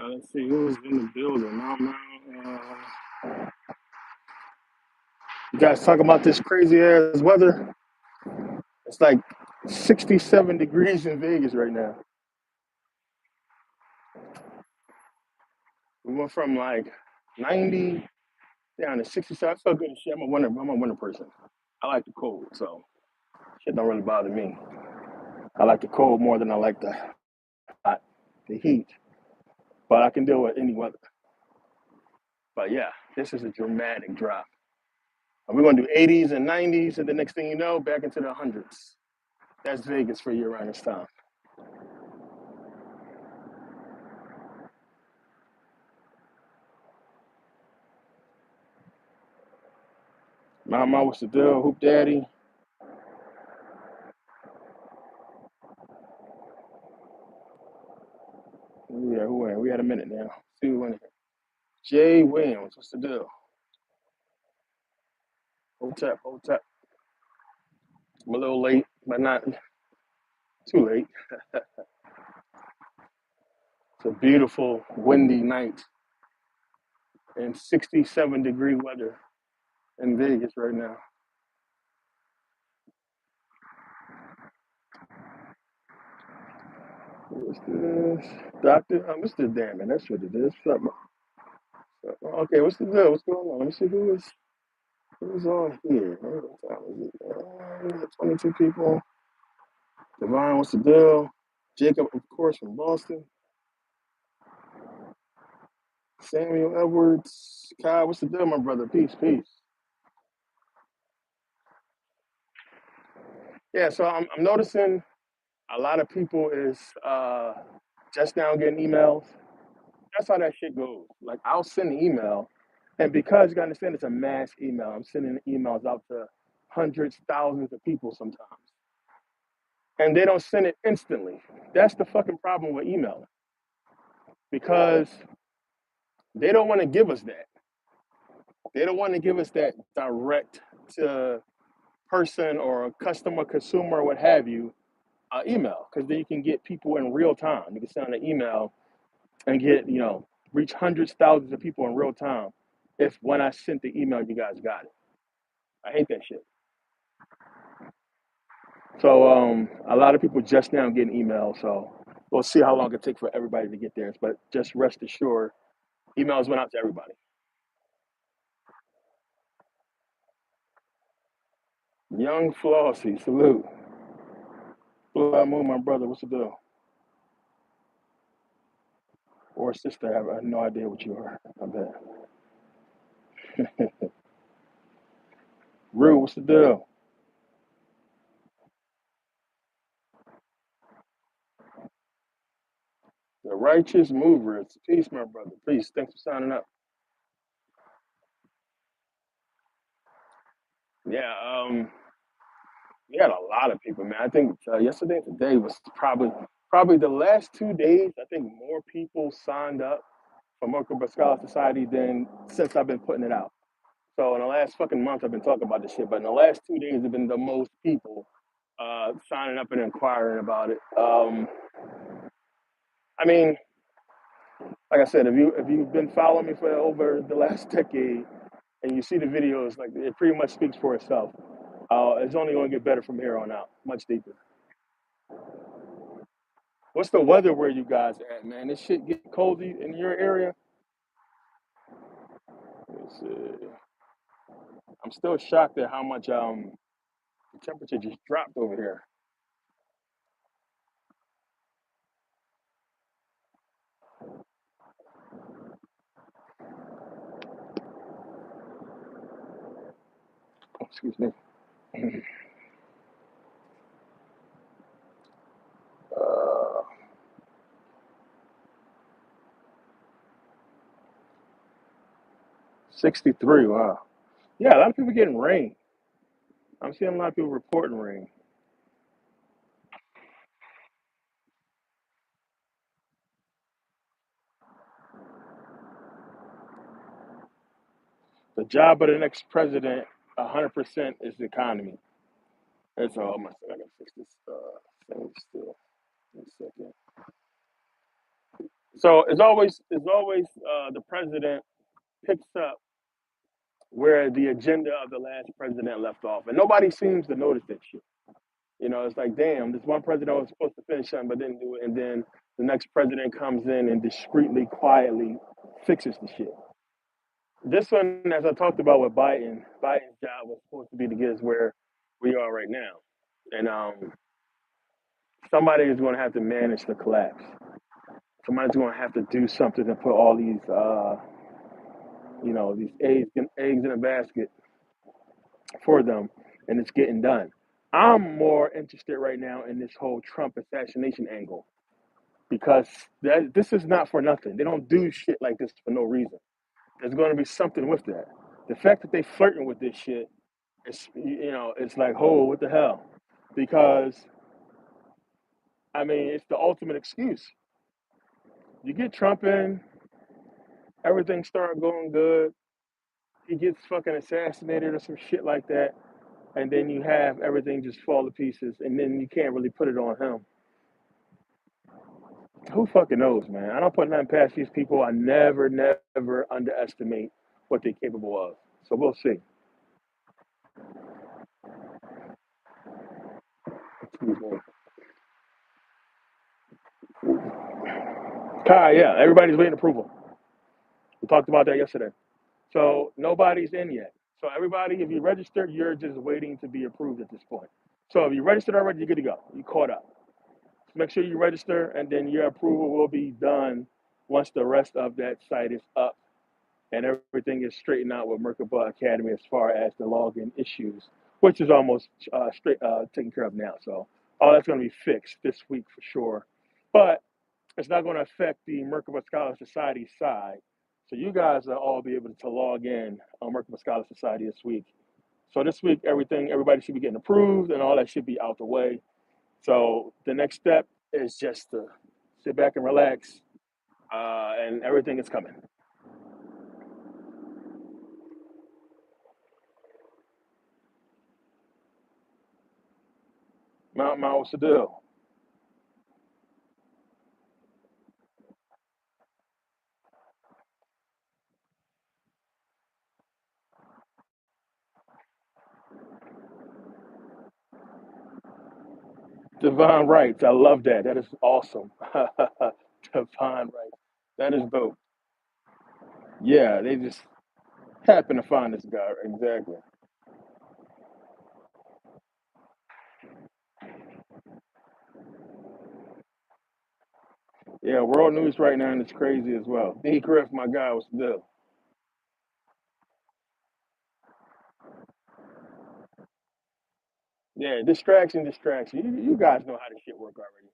Let's see who's in the building. You guys talking about this crazy ass weather? It's like 67 degrees in Vegas right now. We went from like 90 down to 67. I feel good as shit. I'm a winter person. I like the cold, so shit don't really bother me. I like the cold more than I like hot, the heat, but I can deal with any weather. But yeah, this is a dramatic drop. We're gonna do 80s and 90s, and the next thing you know, back into the hundreds. That's Vegas for you around this time. Mama, what's the deal? Hoop Daddy. Yeah, who in? We had a minute now. See who in here. Jay Williams, what's the deal? Hold tap, hold tap. I'm a little late, but not too late. It's a beautiful, windy night and 67-degree weather in Vegas right now. What's this? Doctor, Mr. Damon, that's what it is. Something. Okay, what's the deal? What's going on? Let me see who's on here. What time is it? We got 22 people. Divine, what's the deal? Jacob, of course, from Boston. Samuel Edwards. Kyle, what's the deal, my brother? Peace, peace. Yeah, so I'm noticing a lot of people is just now getting emails. That's how that shit goes. Like, I'll send an email, and because you gotta understand it's a mass email, I'm sending emails out to hundreds, thousands of people sometimes. And they don't send it instantly. That's the fucking problem with emailing because they don't want to give us that. They don't want to give us that direct to person or a customer, consumer, or what have you, email because then you can get people in real time. You can send an email and get, reach hundreds, thousands of people in real time. If when I sent the email, you guys got it. I hate that shit. So a lot of people just now getting emails. So we'll see how long it takes for everybody to get theirs. But just rest assured, emails went out to everybody. Young Flossie, salute. Blood Moon, my brother, what's the deal? Or sister, I have no idea what you are. I bet. Rue, what's the deal? The righteous movers. Peace, my brother. Peace. Thanks for signing up. Yeah, we had a lot of people, man. I think yesterday and today was probably the last 2 days. I think more people signed up for Merkabah Scholar Society than since I've been putting it out. So in the last fucking month, I've been talking about this shit, but in the last 2 days, have been the most people signing up and inquiring about it. I mean, like I said, if you've been following me for over the last decade and you see the videos, like it pretty much speaks for itself. It's only going to get better from here on out, much deeper. What's the weather where you guys at, man? This shit get cozy in your area? Let me see. I'm still shocked at how much the temperature just dropped over here. Oh, excuse me. 63. Wow. Yeah, a lot of people getting rain. I'm seeing a lot of people reporting rain. The job of the next president, 100% is the economy. That's all. I gotta fix this thing still. One second. So it's always the president picks up where the agenda of the last president left off, and nobody seems to notice that shit. It's like, damn, this one president was supposed to finish something but didn't do it, and then the next president comes in and discreetly, quietly fixes the shit. This one, as I talked about with Biden, Biden's job was supposed to be to get us where we are right now, and somebody is going to have to manage the collapse. Somebody's going to have to do something to put all these eggs in a basket for them, and it's getting done. I'm more interested right now in this whole Trump assassination angle because this is not for nothing. They don't do shit like this for no reason. There's going to be something with that. The fact that they flirting with this shit, it's like, oh, what the hell? Because I mean, it's the ultimate excuse. You get Trump in, everything start going good. He gets fucking assassinated or some shit like that, and then you have everything just fall to pieces, and then you can't really put it on him. Who fucking knows, man? I don't put nothing past these people. I never underestimate what they're capable of. So we'll see. Excuse me. Kai, yeah, everybody's waiting approval. We talked about that yesterday. So nobody's in yet. So everybody, if you registered, you're just waiting to be approved at this point. So if you registered already, you're good to go. You caught up. So make sure you register, and then your approval will be done once the rest of that site is up and everything is straightened out with Merkabah Academy as far as the login issues, which is almost straight taken care of now. So all that's going to be fixed this week for sure. But it's not going to affect the Merkabah Scholar Society side. So you guys will all be able to log in on Merkabah Scholar Society this week. So this week, everybody should be getting approved, and all that should be out the way. So the next step is just to sit back and relax, and everything is coming. Mount, what's the deal? Divine rights. I love that. That is awesome. Divine rights. That is dope. Yeah, they just happen to find this guy. Exactly. Yeah, world news right now, and it's crazy as well. D. Griff, my guy, what's the deal? Yeah, distraction, distraction. You guys know how this shit work already.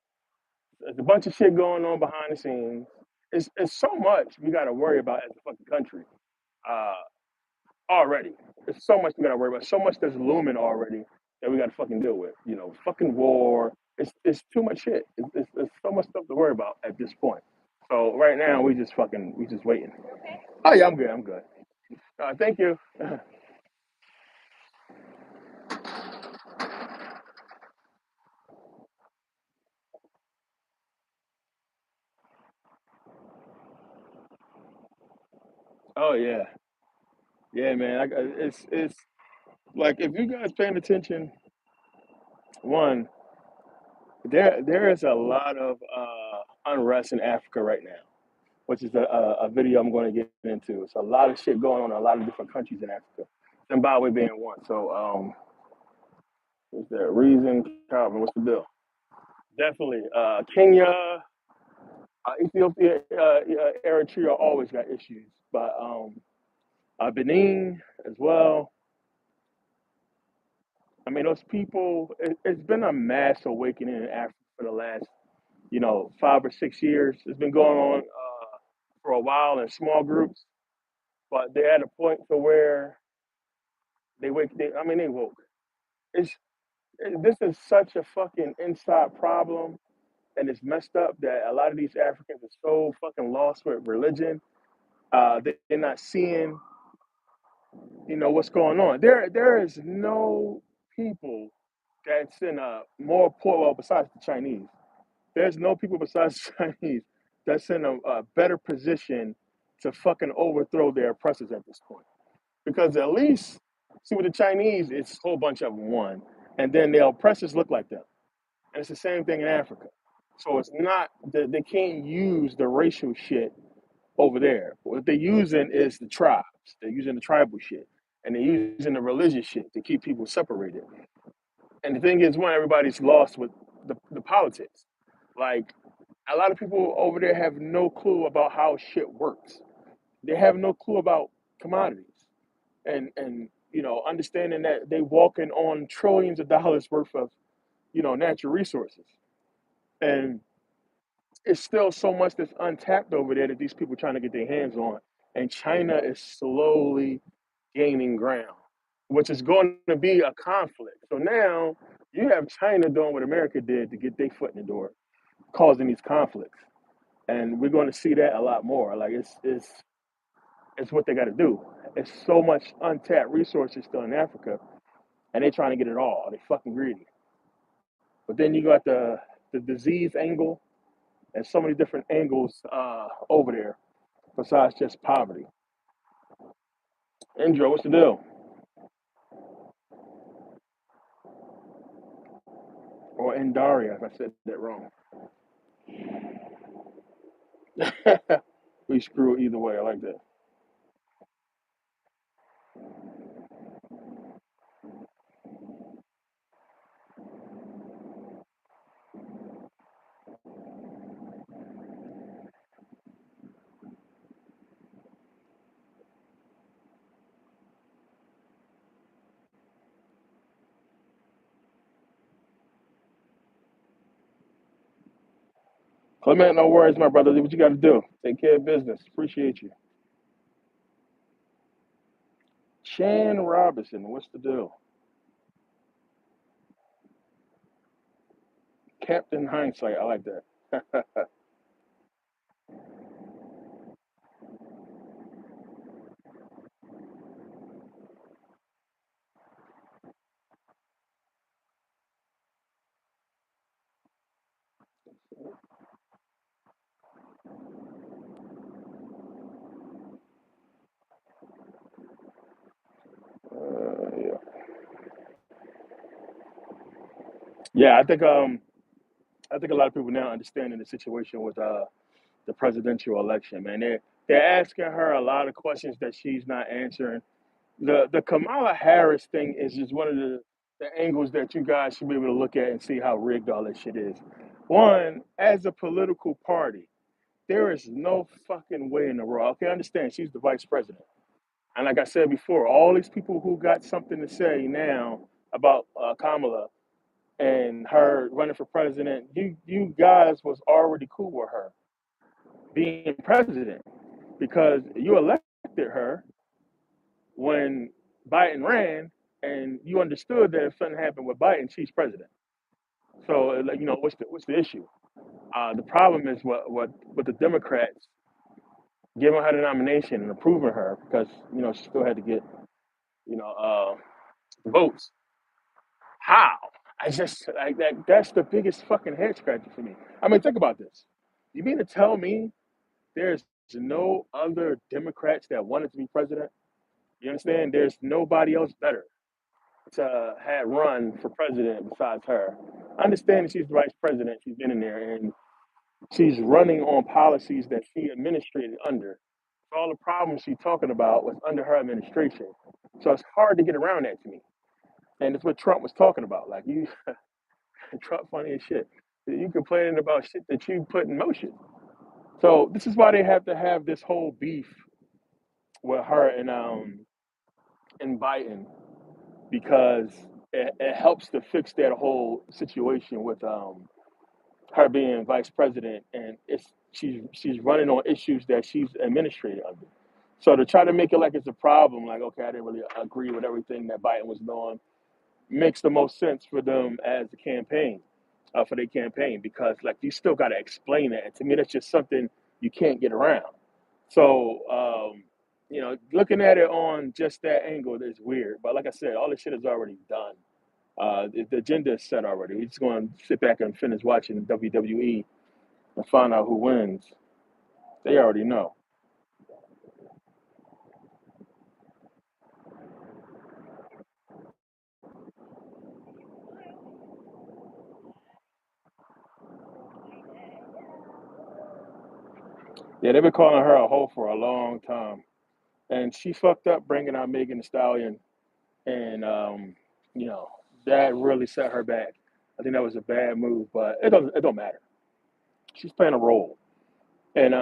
There's a bunch of shit going on behind the scenes. It's so much we got to worry about as a fucking country. Uh, already. There's so much we gotta worry about. So much that's looming already that we gotta fucking deal with. Fucking war. It's too much shit. It's so much stuff to worry about at this point. So right now we just waiting. Oh yeah, I'm good. I'm good. Thank you. Oh yeah, yeah, man. It's like if you guys paying attention, one there is a lot of unrest in Africa right now, which is a video I'm going to get into. It's a lot of shit going on in a lot of different countries in Africa. Zimbabwe being one. So, what's that? Reason, Calvin, what's the deal? Definitely. Kenya, Ethiopia, Eritrea always got issues. But Benin as well. I mean, those people, it's been a mass awakening in Africa for the last, 5 or 6 years. It's been going on for a while in small groups, but they're at a point to where they woke. It's this is such a fucking inside problem, and it's messed up that a lot of these Africans are so fucking lost with religion. They're not seeing, what's going on. There is no people that's in a more poor, well, besides the Chinese. There's no people besides the Chinese that's in a better position to fucking overthrow their oppressors at this point. Because at least, see, with the Chinese, it's a whole bunch of them, one, and then their oppressors look like them. And it's the same thing in Africa. So it's not that they can't use the racial shit over there. What they're using is the tribes. They're using the tribal shit. And they're using the religious shit to keep people separated. And the thing is, one, everybody's lost with the politics. Like, a lot of people over there have no clue about how shit works. They have no clue about commodities. And understanding that they walking on trillions of dollars worth of, natural resources. And it's still so much that's untapped over there that these people are trying to get their hands on. And China is slowly gaining ground, which is going to be a conflict. So now you have China doing what America did to get their foot in the door, causing these conflicts. And we're going to see that a lot more. Like it's what they got to do. It's so much untapped resources still in Africa, and they're trying to get it all. They fucking greedy. But then you got the disease angle and so many different angles over there besides just poverty. Indra, what's the deal? Or Indaria, if I said that wrong. We screw either way. I like that. Clement, no worries, my brother. Do what you got to do. Take care of business. Appreciate you. Chan Robinson, what's the deal? Captain Hindsight, I like that. Yeah. Yeah, I think a lot of people now understanding the situation with the presidential election, man. They're asking her a lot of questions that she's not answering. The Kamala Harris thing is just one of the angles that you guys should be able to look at and see how rigged all this shit is. One, as a political party, there is no fucking way in the world. Okay, I understand she's the vice president. And like I said before, all these people who got something to say now about Kamala and her running for president, you guys was already cool with her being president because you elected her when Biden ran, and you understood that if something happened with Biden, she's president. So, like, what's the issue? The problem is what the Democrats giving her the nomination and approving her because she still had to get votes. How? I just like that. That's the biggest fucking head scratcher for me. I mean, think about this. You mean to tell me there's no other Democrats that wanted to be president? You understand? There's nobody else better to have run for president besides her. I understand that she's the vice president. She's been in there and she's running on policies that she administrated under. So all the problems she's talking about was under her administration. So it's hard to get around that to me. And it's what Trump was talking about. Like you, Trump funny as shit. You complaining about shit that you put in motion. So this is why they have to have this whole beef with her and Biden because it helps to fix that whole situation with her being vice president and she's running on issues that she's administrated under. So to try to make it like it's a problem, like okay, I didn't really agree with everything that Biden was doing, makes the most sense for them as a campaign, for their campaign, because like you still got to explain it. And to me, that's just something you can't get around. So looking at it on just that angle is weird. But like I said, all this shit is already done. The agenda is set already. We're just going to sit back and finish watching WWE and find out who wins. They already know. Yeah, they've been calling her a hoe for a long time, and she fucked up bringing out Megan Thee Stallion, and you know that really set her back. I think that was a bad move, but it don't matter. She's playing a role, and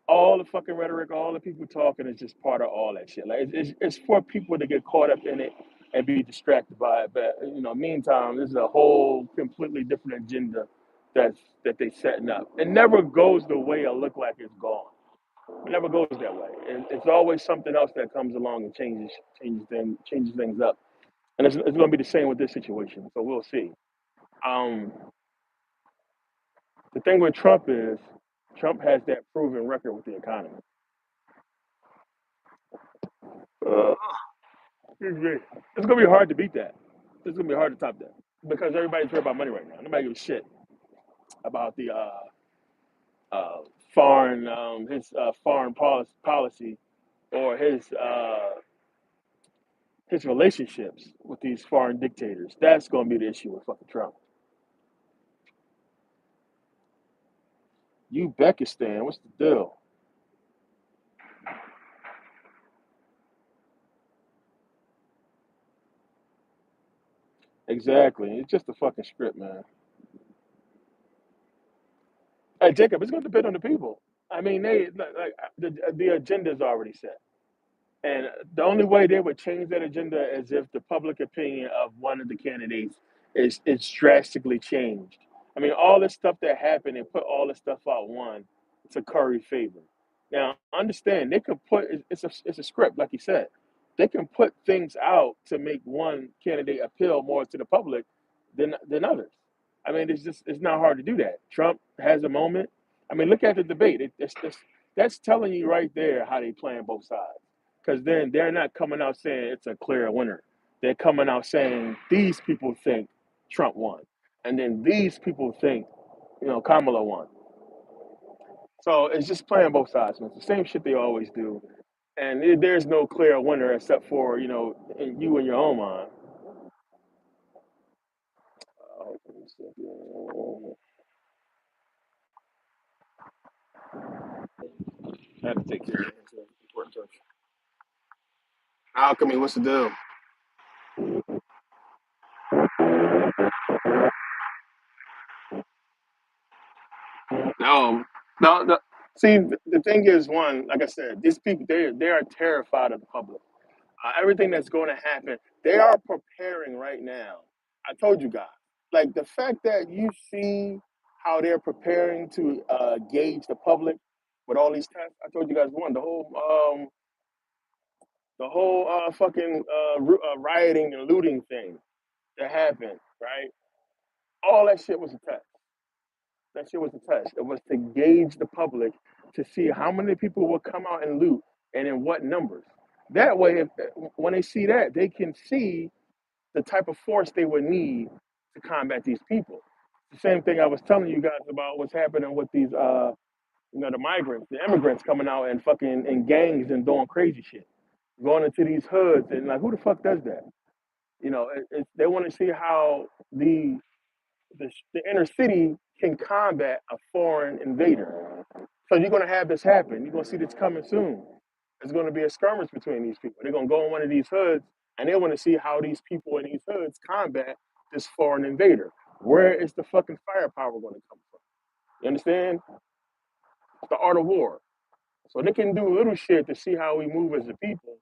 all the fucking rhetoric, all the people talking is just part of all that shit. Like it's for people to get caught up in it and be distracted by it. But meantime, this is a whole completely different agenda that they setting up. It never goes the way it look like it's gone. It never goes that way. It's always something else that comes along and changes things up. And it's going to be the same with this situation. So we'll see. Um, the thing with Trump is Trump has that proven record with the economy. Uh, Excuse me. It's gonna be hard to beat that. It's gonna be hard to top that because everybody's worried about money right now. Nobody gives a shit about the uh, foreign his foreign policy or his relationships with these foreign dictators. That's gonna be the issue with fucking Trump. Uzbekistan, what's the deal? Exactly. It's just a fucking script, man. Hey, Jacob, it's gonna depend on the people. I mean, they like the agenda's already set. And the only way they would change that agenda is if the public opinion of one of the candidates is drastically changed. I mean, all this stuff that happened and put all this stuff out one to curry favor. Now, understand they could put it's a script, like you said. They can put things out to make one candidate appeal more to the public than others. I mean, it's not hard to do that. Trump has a moment. I mean, look at the debate. That's telling you right there how they playing both sides because then they're not coming out saying it's a clear winner. They're coming out saying these people think Trump won, and then these people think Kamala won. So it's just playing both sides, man. It's the same shit they always do, and there's no clear winner except for you in your own mind. I had to take care of it. It's an important touch. Alchemy, what's the deal? No, no, no. See, the thing is, one, like I said, these people they are terrified of the public. Everything that's going to happen, they are preparing right now. I told you guys, like the fact that you see how they're preparing to gauge the public with all these tests. I told you guys one, the whole fucking rioting and looting thing that happened, right? All that shit was a test. That shit was a test. It was to gauge the public to see how many people will come out and loot and in what numbers. That way, when they see that, they can see the type of force they would need to combat these people. The same thing I was telling you guys about what's happening with these, the migrants, the immigrants coming out and fucking in gangs and doing crazy shit, going into these hoods and like, who the fuck does that? They want to see how the inner city can combat a foreign invader. So you're going to have this happen. You're going to see this coming soon. There's going to be a skirmish between these people. They're going to go in one of these hoods and they want to see how these people in these hoods combat this foreign invader. Where is the fucking firepower going to come from? You understand? It's the art of war. So they can do little shit to see how we move as a people,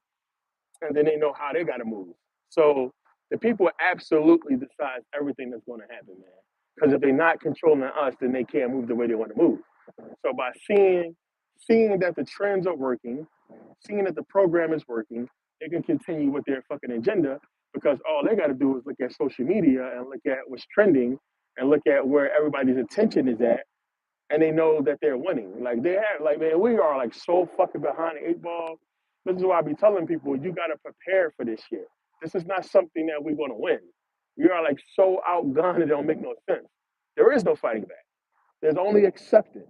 and then they know how they got to move. So the people absolutely decide everything that's going to happen, man. Because if they're not controlling us, then they can't move the way they want to move. So by seeing that the trends are working, seeing that the program is working, they can continue with their fucking agenda because all they got to do is look at social media and look at what's trending and look at where everybody's attention is at, and they know that they're winning. Like they have, like man, we are like so fucking behind the eight ball. This is why I be telling people you got to prepare for this shit. This is not something that we're gonna win. We are like so outgunned it don't make no sense. There is no fighting back. There's only acceptance.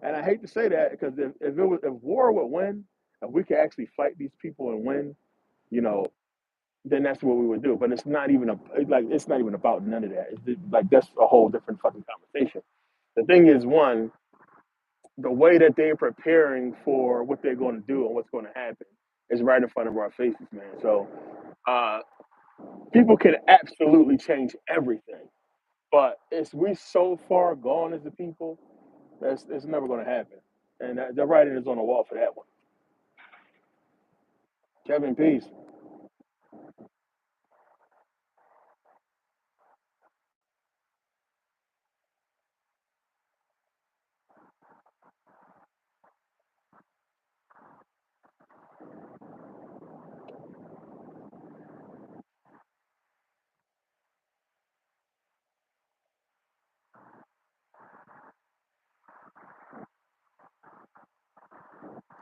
And I hate to say that because if war would win, if we could actually fight these people and win, you know, then that's what we would do. But it's not even it's not even about none of that. Like that's a whole different fucking conversation. The thing is, one, the way that they're preparing for what they're going to do and what's going to happen is right in front of our faces, man. So uh, people can absolutely change everything, but it's we so far gone as a people that's it's never going to happen. And the writing is on the wall for that one. Kevin, peace.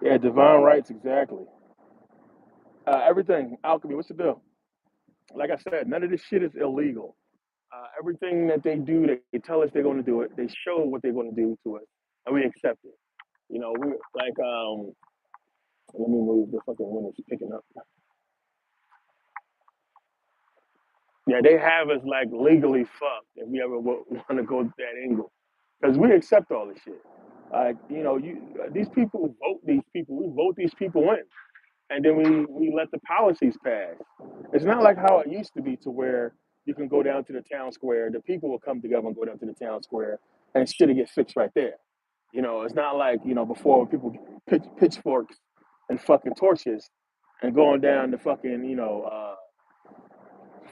Yeah, divine rights, exactly. Everything, alchemy. What's the deal? Like I said, none of this shit is illegal. Everything that they do, they tell us they're going to do it. They show what they're going to do to us, and we accept it. You know, we like let me move the fucking one that's picking up. Yeah, they have us like legally fucked if we ever want to go that angle, because we accept all this shit. Like you know, you these people vote these people. We vote these people in, and then we let the policies pass. It's not like how it used to be, to where you can go down to the town square. The people will come together and go down to the town square, and shit will get fixed right there. You know, it's not like before when people pitchforks and fucking torches and going down to fucking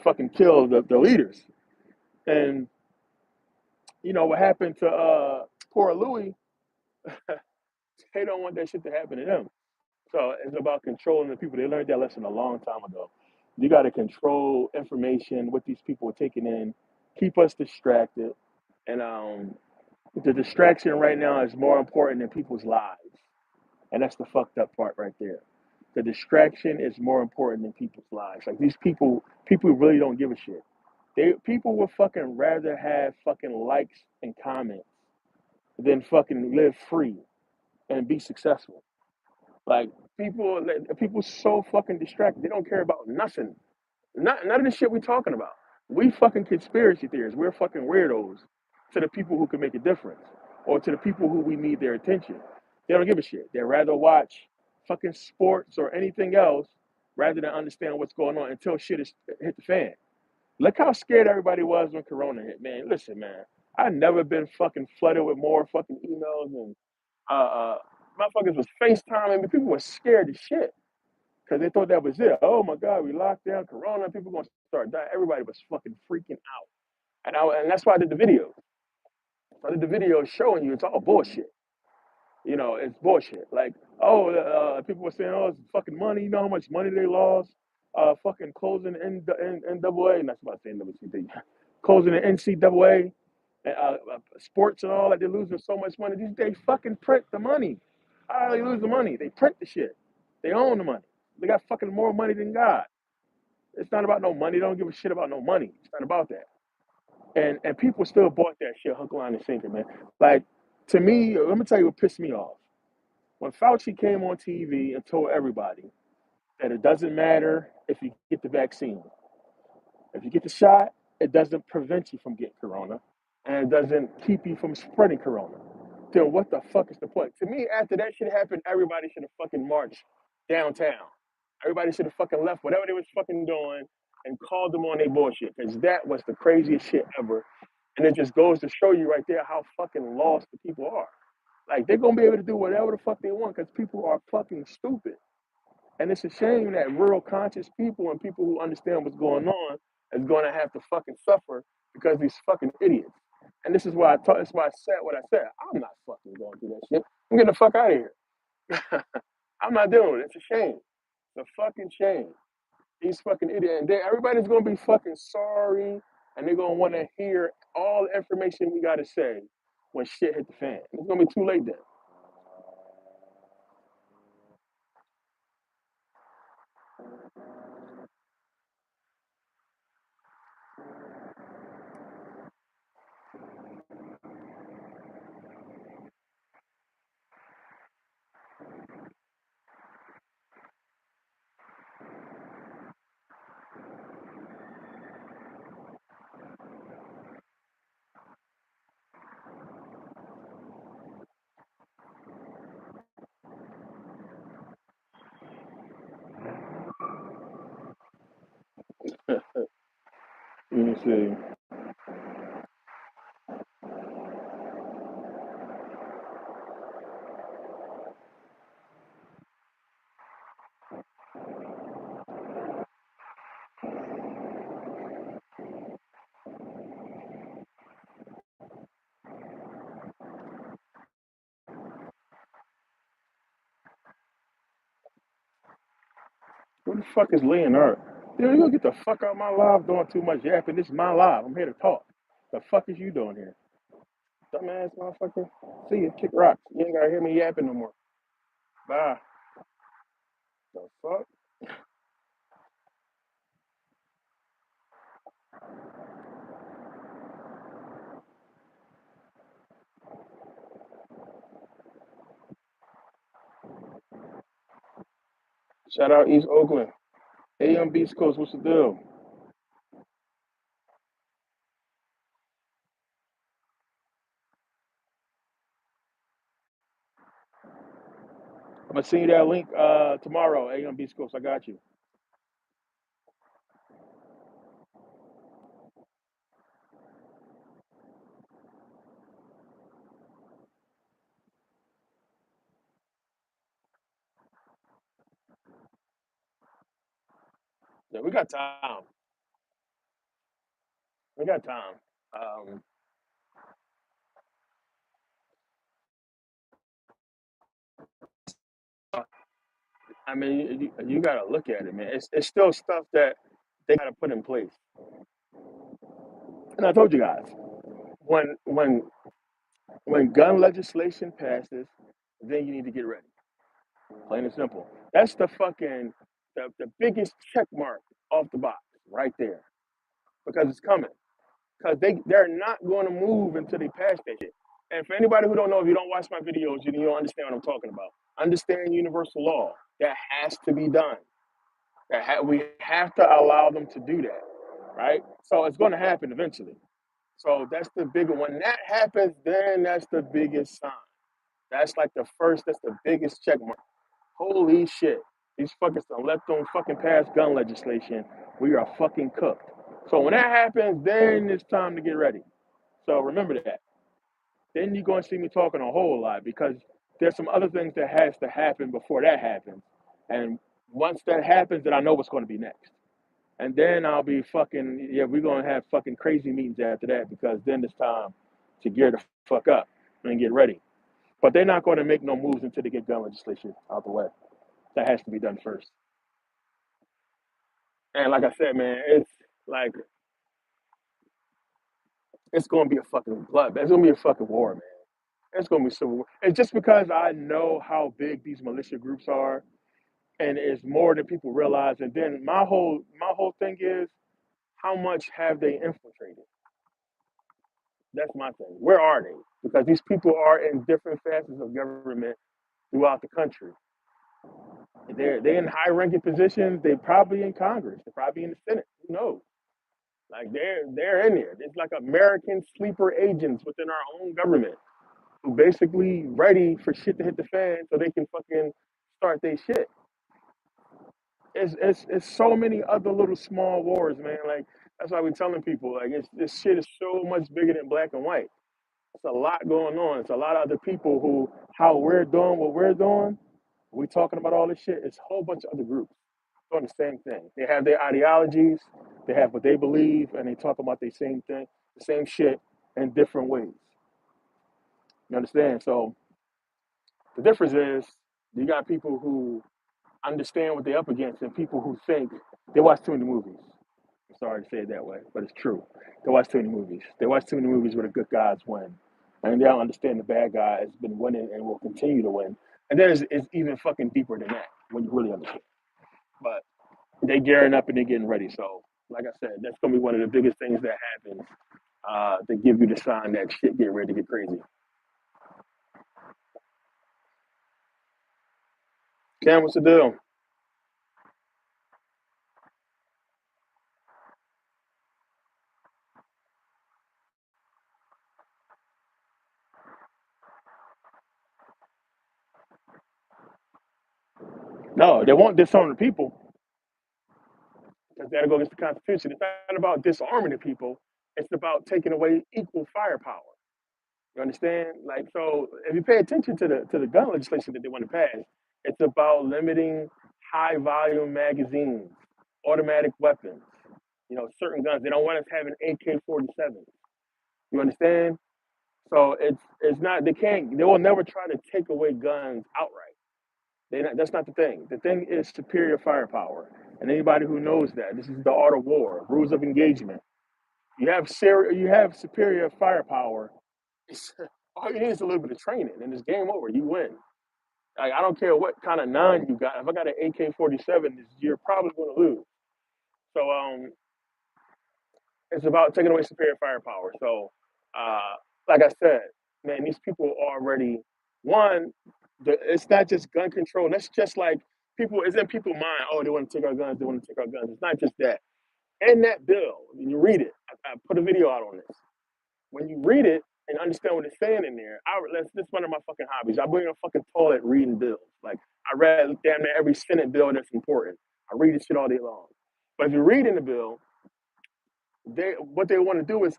fucking kill the leaders. And what happened to poor Louis, they don't want that shit to happen to them. So it's about controlling the people. They learned that lesson a long time ago. You got to control information, what these people are taking in, keep us distracted. And the distraction right now is more important than people's lives. And that's the fucked up part right there. The distraction is more important than people's lives. Like these people really don't give a shit. People would fucking rather have fucking likes and comments than fucking live free and be successful. Like people so fucking distracted. They don't care about nothing. None of the shit we talking about. We fucking conspiracy theorists. We're fucking weirdos to the people who can make a difference, or to the people who we need their attention. They don't give a shit. They'd rather watch fucking sports or anything else rather than understand what's going on until shit is hit the fan. Look how scared everybody was when Corona hit, man. Listen, man, I've never been fucking flooded with more fucking emails and motherfuckers was FaceTiming, but people were scared as shit because they thought that was it. Oh my God, we locked down Corona, people gonna start dying. Everybody was fucking freaking out, and that's why I did the video. I did the video showing you it's all bullshit. It's bullshit. Like, oh, people were saying, oh, it's fucking money. You know how much money they lost? Fucking closing the NCAA, and that's about saying WCW, closing the NCAA, sports and all that. They're losing so much money. They fucking print the money. How do they lose the money? They print the shit. They own the money. They got fucking more money than God. It's not about no money. They don't give a shit about no money. It's not about that. And people still bought that shit hook, line, and sinker, man. Like, to me, let me tell you what pissed me off. When Fauci came on TV and told everybody that it doesn't matter if you get the vaccine, if you get the shot, it doesn't prevent you from getting corona, and it doesn't keep you from spreading corona. Then what the fuck is the point? To me, after that shit happened, everybody should have fucking marched downtown. Everybody should have fucking left whatever they was fucking doing and called them on their bullshit, because that was the craziest shit ever. And it just goes to show you right there how fucking lost the people are. Like, they're gonna be able to do whatever the fuck they want because people are fucking stupid. And it's a shame that real conscious people and people who understand what's going on is gonna have to fucking suffer because of these fucking idiots. And this is why I thought. That's why I said what I said. I'm not fucking going through that shit. I'm getting the fuck out of here. I'm not doing it. It's a shame. It's a fucking shame. These fucking idiots. And everybody's gonna be fucking sorry, and they're gonna want to hear all the information we gotta say when shit hit the fan. It's gonna be too late then. see. Who the fuck is Leonard? Dude, you gonna get the fuck out of my live doing too much yapping. This is my live. I'm here to talk. The fuck is you doing here? Dumbass motherfucker. See you, kick rocks. You ain't gotta hear me yapping no more. Bye. The fuck? Shout out East Oakland. AM Beast Coast, what's the deal? I'm gonna send you that link tomorrow, AM Beast Coast. I got you. Yeah, we got time. We got time. Um, I mean, you got to look at it, man. It's still stuff that they got to put in place. And I told you guys, when when when gun legislation passes, then you need to get ready. Plain and simple. That's the biggest check mark off the box right there because it's coming. Because they're not going to move until they pass that shit. And for anybody who don't know, if you don't watch my videos, you don't understand what I'm talking about. Understand universal law. That has to be done. We have to allow them to do that, right? So it's going to happen eventually. So that's the bigger. When that happens, then that's the biggest sign. That's like the first. That's the biggest check mark. Holy shit! These fuckers done let them fucking pass gun legislation. We are fucking cooked. So when that happens, then it's time to get ready. So remember that. Then you're going to see me talking a whole lot because there's some other things that has to happen before that happens. And once that happens, then I know what's going to be next. And then I'll be fucking, yeah, we're going to have fucking crazy meetings after that because then it's time to gear the fuck up and get ready. But they're not going to make no moves until they get gun legislation out the way. That has to be done first. And like I said, man, it's like, it's going to be a fucking blood. It's going to be a fucking war, man. It's going to be civil war. It's just because I know how big these militia groups are and it's more than people realize. And then my whole thing is how much have they infiltrated? That's my thing. Where are they? Because these people are in different facets of government throughout the country. They're in high ranking positions. They're probably in Congress. They're probably in the Senate. Who knows? Like they're in there. It's like American sleeper agents within our own government who basically ready for shit to hit the fan so they can fucking start their shit. It's so many other little small wars, man. Like that's why we're telling people like this shit is so much bigger than black and white. It's a lot going on. It's a lot of other people who how we're doing what we're doing. We talking about all this shit. It's a whole bunch of other groups doing the same thing. They have their ideologies, they have what they believe, and they talk about the same thing, the same shit in different ways. You understand? So the difference is you got people who understand what they're up against and people who think they watch too many movies. I'm sorry to say it that way, but it's true. They watch too many movies. They watch too many movies where the good guys win. And they don't understand the bad guy has been winning and will continue to win. And then it's even fucking deeper than that when you really understand. But they gearing up and they're getting ready. So, like I said, that's gonna be one of the biggest things that happens to give you the sign that shit getting ready to get crazy. Cam, what's the deal? No, they won't disown the people That'll go against the Constitution. It's not about disarming the people. It's about taking away equal firepower. You understand? Like, so if you pay attention to the gun legislation that they want to pass, it's about limiting high volume magazines, automatic weapons. Certain guns. They don't want us having AK-47. You understand? So it's not. They can't. They will never try to take away guns outright. That's not the thing. The thing is superior firepower. And anybody who knows that, this is the art of war, rules of engagement. You have superior firepower. It's, all you need is a little bit of training, and it's game over. You win. Like, I don't care what kind of nine you got. If I got an AK-47, you're probably going to lose. So it's about taking away superior firepower. So, like I said, man, these people already one. It's not just gun control. That's just like people. It's in people's mind. Oh, they want to take our guns. They want to take our guns. It's not just that. In that bill, when you read it, I put a video out on this. When you read it and understand what it's saying in there, this is one of my fucking hobbies. I bring a fucking toilet reading bills. Like, I read damn near every Senate bill that's important. I read this shit all day long. But if you read in the bill, what they want to do is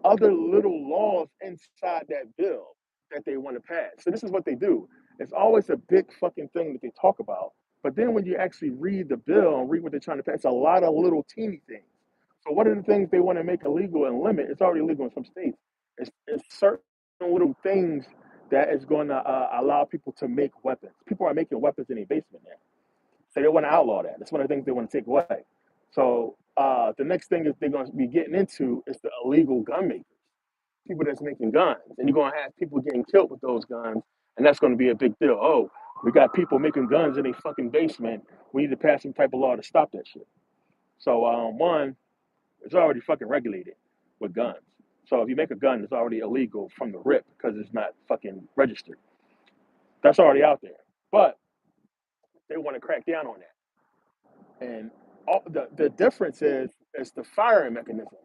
other little laws inside that bill that they want to pass. So this is what they do. It's always a big fucking thing that they talk about. But then when you actually read the bill and read what they're trying to pass, it's a lot of little teeny things. So one of the things they want to make illegal and limit, it's already illegal in some states. It's certain little things that is going to allow people to make weapons. People are making weapons in a basement now. So they want to outlaw that. That's one of the things they want to take away. So the next thing is they're going to be getting into is the illegal gun makers, people that's making guns, and you're going to have people getting killed with those guns, and that's going to be a big deal. Oh, we got people making guns in a fucking basement. We need to pass some type of law to stop that shit. So one, it's already fucking regulated with guns. So if you make a gun, it's already illegal from the rip because it's not fucking registered. That's already out there. But they want to crack down on that. And the difference is the firing mechanism.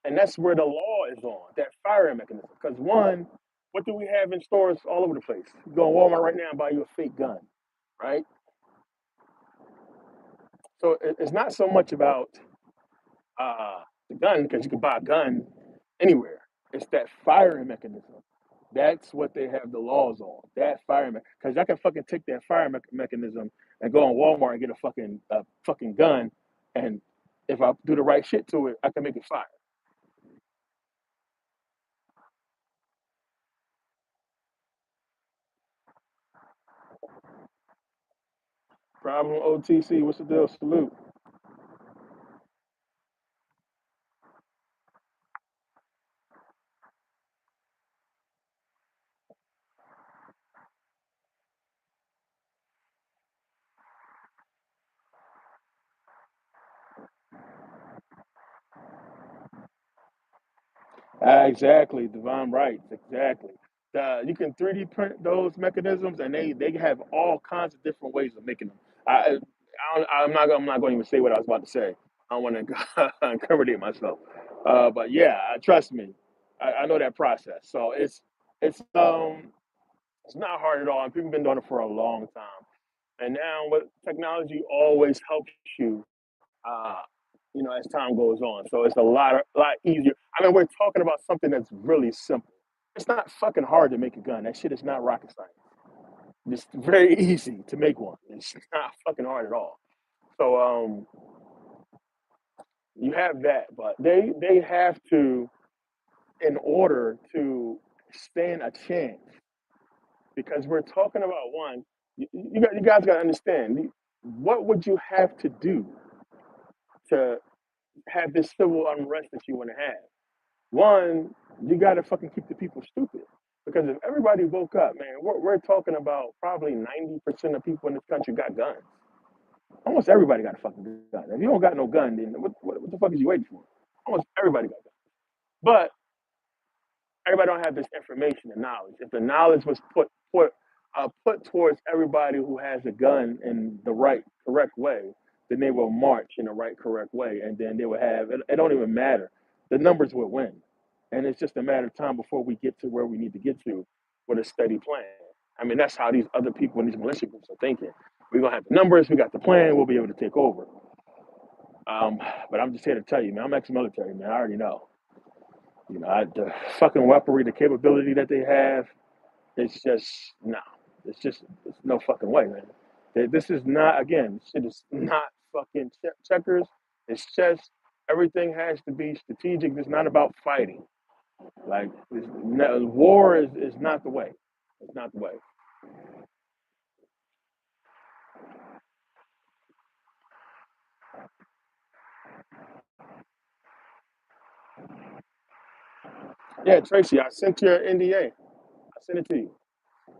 And that's where the law is on, that firing mechanism. Because one, what do we have in stores all over the place? You go to Walmart right now and buy you a fake gun, right? So it's not so much about the gun, because you can buy a gun anywhere. It's that firing mechanism. That's what they have the laws on. That firing because I can fucking take that firing mechanism and go on Walmart and get a fucking gun, and if I do the right shit to it, I can make it fire. Problem OTC. What's the deal? Salute. Exactly, divine rights. Exactly. You can 3D print those mechanisms, and they have all kinds of different ways of making them. I'm not going to even say what I was about to say. I don't want to incriminate myself. But yeah, trust me, I know that process. So it's not hard at all, and people have been doing it for a long time. And now, what technology always helps you uh, as time goes on. So it's a lot easier. I mean, we're talking about something that's really simple. It's not fucking hard to make a gun. That shit is not rocket science. It's very easy to make one. It's not fucking hard at all. So you have that, but they have to, in order to stand a chance, because we're talking about one. You guys got to understand. What would you have to do to have this civil unrest that you want to have? One, you got to fucking keep the people stupid. Because if everybody woke up, man, we're talking about probably 90% of people in this country got guns. Almost everybody got a fucking gun. If you don't got no gun, then what the fuck is you waiting for? Almost everybody got guns. But everybody don't have this information and knowledge. If the knowledge was put towards everybody who has a gun in the right, correct way, then they will march in the right, correct way, and then they will have. It don't even matter. The numbers will win, and it's just a matter of time before we get to where we need to get to with a steady plan. I mean, that's how these other people in these militia groups are thinking. We're gonna have the numbers. We got the plan. We'll be able to take over. Um, but I'm just here to tell you, man, I'm ex-military, man. I already know. The fucking weaponry, the capability that they have, it's just no. It's no fucking way, man. This is not again. Shit is not fucking checkers. It's just everything has to be strategic. It's not about fighting. Like war is not the way. It's not the way. Yeah, Tracy, I sent you an NDA. I sent it to you.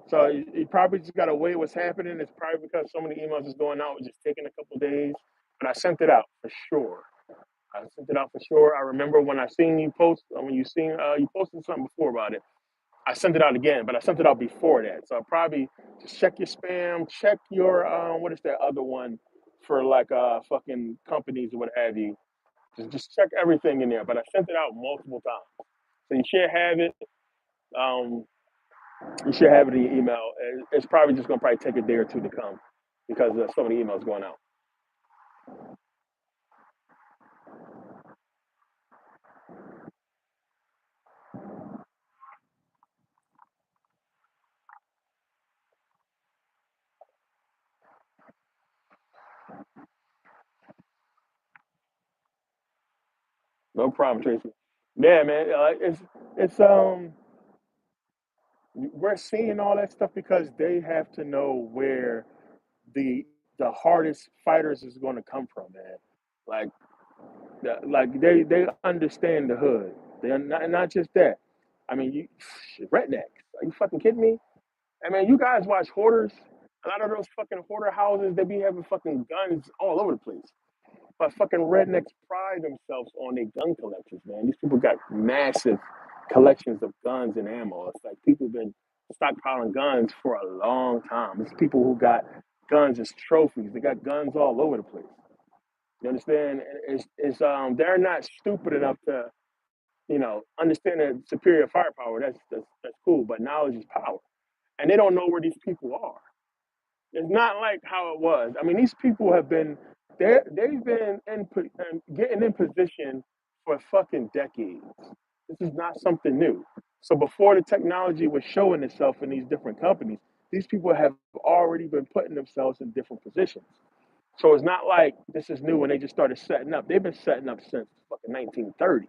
So you probably just gotta wait what's happening. It's probably because so many emails is going out, it's just taking a couple days. But I sent it out for sure. I sent it out for sure. I remember when I seen you post when you posted something before about it. I sent it out again, but I sent it out before that. So I probably just check your spam, check your what is that other one for like fucking companies or what have you. Just check everything in there. But I sent it out multiple times. So you should have it. Um, you should have it in your email. It's probably just gonna probably take a day or two to come because there's so many emails going out. No problem, Tracy. Yeah, man. It's we're seeing all that stuff because they have to know where the the hardest fighters is going to come from, man. Like they understand the hood. They're not just that. I mean, you rednecks. Are you fucking kidding me? I mean, you guys watch hoarders. A lot of those fucking hoarder houses, they be having fucking guns all over the place. But fucking rednecks pride themselves on their gun collections, man. These people got massive collections of guns and ammo. It's like people been stockpiling guns for a long time. It's people who got guns as trophies. They got guns all over the place. You understand? It's they're not stupid enough to understand that superior firepower. That's cool, but knowledge is power, and they don't know where these people are. It's not like how it was. I mean, these people have been they've been getting in position for fucking decades. This is not something new. So before the technology was showing itself in these different companies, these people have already been putting themselves in different positions. So it's not like this is new when they just started setting up. They've been setting up since fucking 1930s.